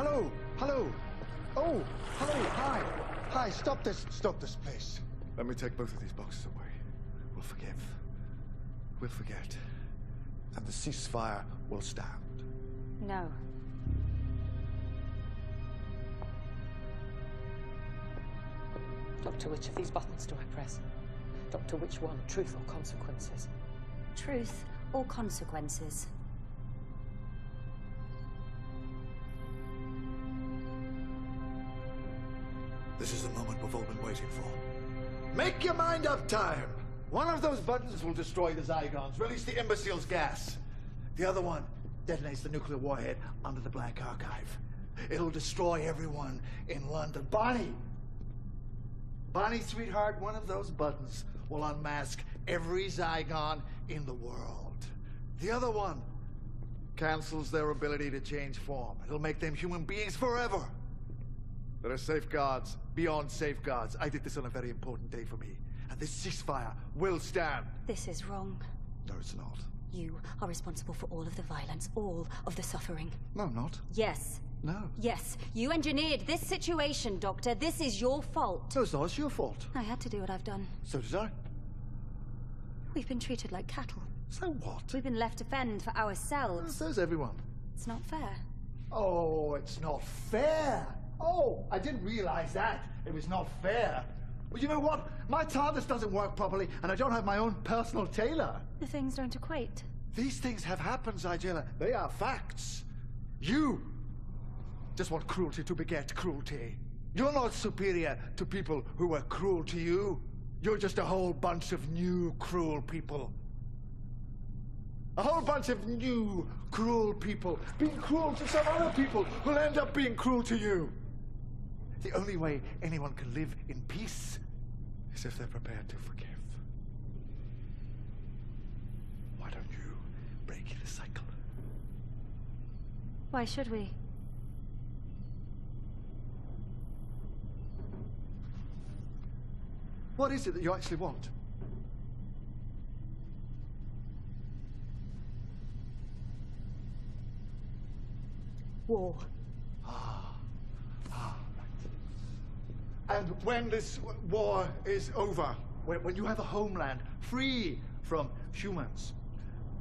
Hello? Hello? Oh, hello, hi. Hi, stop this, please. Let me take both of these boxes away. We'll forgive. We'll forget. And the ceasefire will stand. No. Doctor, which of these buttons do I press? Doctor, which one? Truth or consequences? Truth or consequences? This is the moment we've all been waiting for. Make your mind up, time! One of those buttons will destroy the Zygons, release the imbecile's gas. The other one detonates the nuclear warhead under the Black Archive. It'll destroy everyone in London. Bonnie! Bonnie, sweetheart, one of those buttons will unmask every Zygon in the world. The other one cancels their ability to change form. It'll make them human beings forever. There are safeguards beyond safeguards. I did this on a very important day for me. And this ceasefire will stand. This is wrong. No, it's not. You are responsible for all of the violence, all of the suffering. No, I'm not. Yes. No. Yes, you engineered this situation, Doctor. This is your fault. No, it's not. It's your fault. I had to do what I've done. So did I. We've been treated like cattle. So what? We've been left to fend for ourselves. So's everyone. It's not fair. Oh, it's not fair. Oh, I didn't realize that. It was not fair. Well, you know what? My TARDIS doesn't work properly, and I don't have my own personal tailor. The things don't equate. These things have happened, Zygella. They are facts. You just want cruelty to beget cruelty. You're not superior to people who were cruel to you. You're just a whole bunch of new cruel people. A whole bunch of new cruel people being cruel to some other people who'll end up being cruel to you. The only way anyone can live in peace is if they're prepared to forgive. Why don't you break the cycle? Why should we? What is it that you actually want? War. And when this war is over, when you have a homeland free from humans,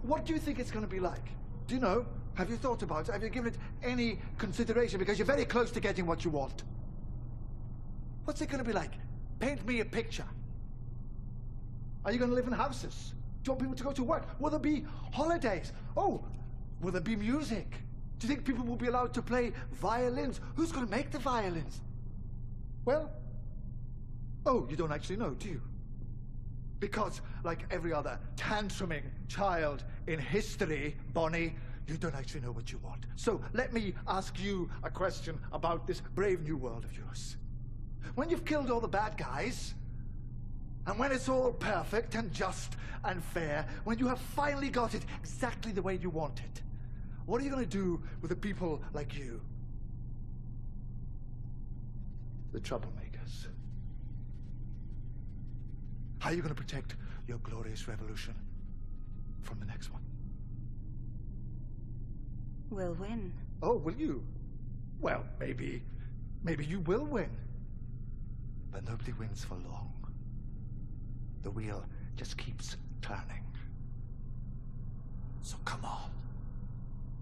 what do you think it's going to be like? Do you know? Have you thought about it? Have you given it any consideration? Because you're very close to getting what you want. What's it going to be like? Paint me a picture. Are you going to live in houses? Do you want people to go to work? Will there be holidays? Oh, will there be music? Do you think people will be allowed to play violins? Who's going to make the violins? Well, oh, you don't actually know, do you? Because, like every other tantruming child in history, Bonnie, you don't actually know what you want. So let me ask you a question about this brave new world of yours. When you've killed all the bad guys, and when it's all perfect and just and fair, when you have finally got it exactly the way you want it, what are you going to do with the people like you? The troublemakers. How are you going to protect your glorious revolution from the next one? We'll win. Oh, will you? Well, maybe you will win. But nobody wins for long. The wheel just keeps turning. So come on.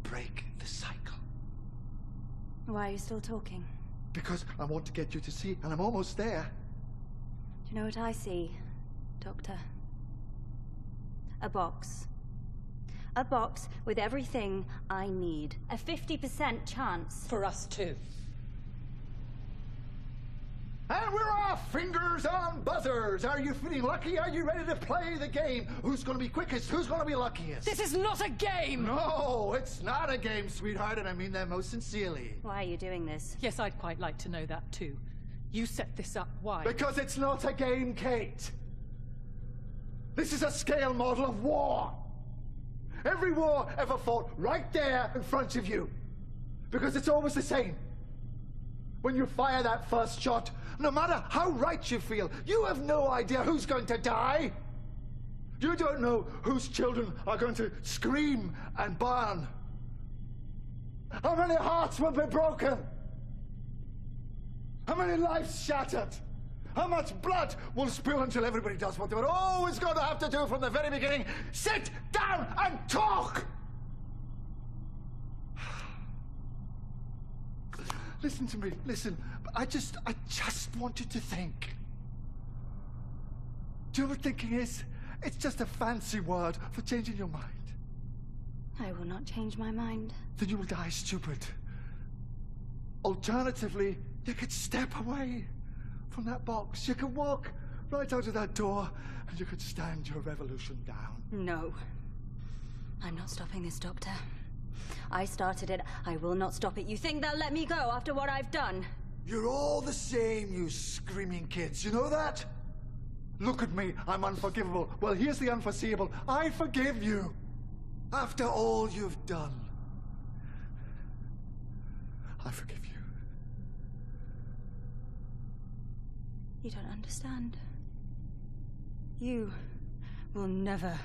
Break the cycle. Why are you still talking? Because I want to get you to see, and I'm almost there. Do you know what I see, Doctor? A box. A box with everything I need. A 50% chance. For us too. And we're off! Fingers on buzzers! Are you feeling lucky? Are you ready to play the game? Who's going to be quickest? Who's going to be luckiest? This is not a game! No, it's not a game, sweetheart, and I mean that most sincerely. Why are you doing this? Yes, I'd quite like to know that too. You set this up. Why? Because it's not a game, Kate. This is a scale model of war. Every war ever fought right there in front of you. Because it's always the same. When you fire that first shot, no matter how right you feel, you have no idea who's going to die. You don't know whose children are going to scream and burn. How many hearts will be broken? How many lives shattered? How much blood will spill until everybody does what they were always going to have to do from the very beginning? Sit down and talk! Listen to me, listen. I just want you to think. Do you know what thinking is? It's just a fancy word for changing your mind. I will not change my mind. Then you will die stupid. Alternatively, you could step away from that box. You could walk right out of that door and you could stand your revolution down. No. I'm not stopping this, Doctor. I started it. I will not stop it. You think they'll let me go after what I've done? You're all the same, you screaming kids. You know that? Look at me. I'm unforgivable. Well, here's the unforeseeable. I forgive you. After all you've done, I forgive you. You don't understand. You will never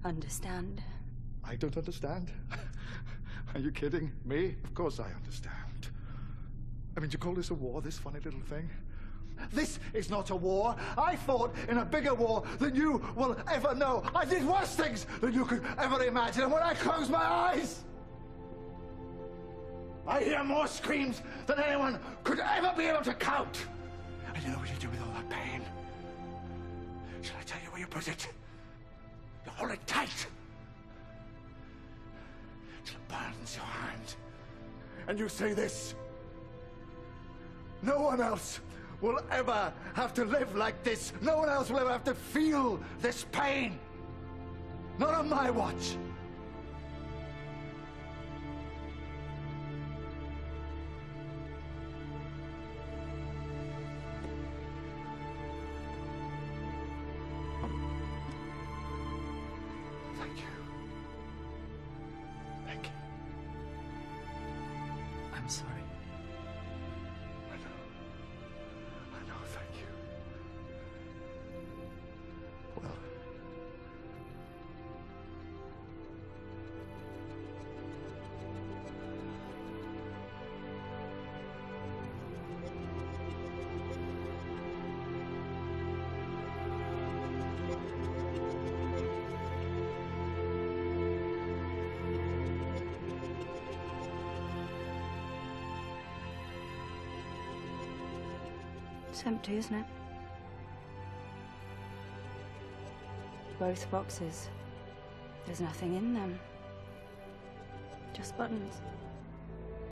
understand. I don't understand? Are you kidding me? Of course I understand. I mean, do you call this a war, this funny little thing? This is not a war. I fought in a bigger war than you will ever know. I did worse things than you could ever imagine. And when I close my eyes, I hear more screams than anyone could ever be able to count. And you know what you do with all that pain? Shall I tell you where you put it? You hold it tight till it burns your hand. And you say this: no one else will ever have to live like this. No one else will ever have to feel this pain. Not on my watch. Thank you. Thank you. I'm sorry. I know, thank you. Well, It's empty, isn't it? Both boxes. There's nothing in them. Just buttons.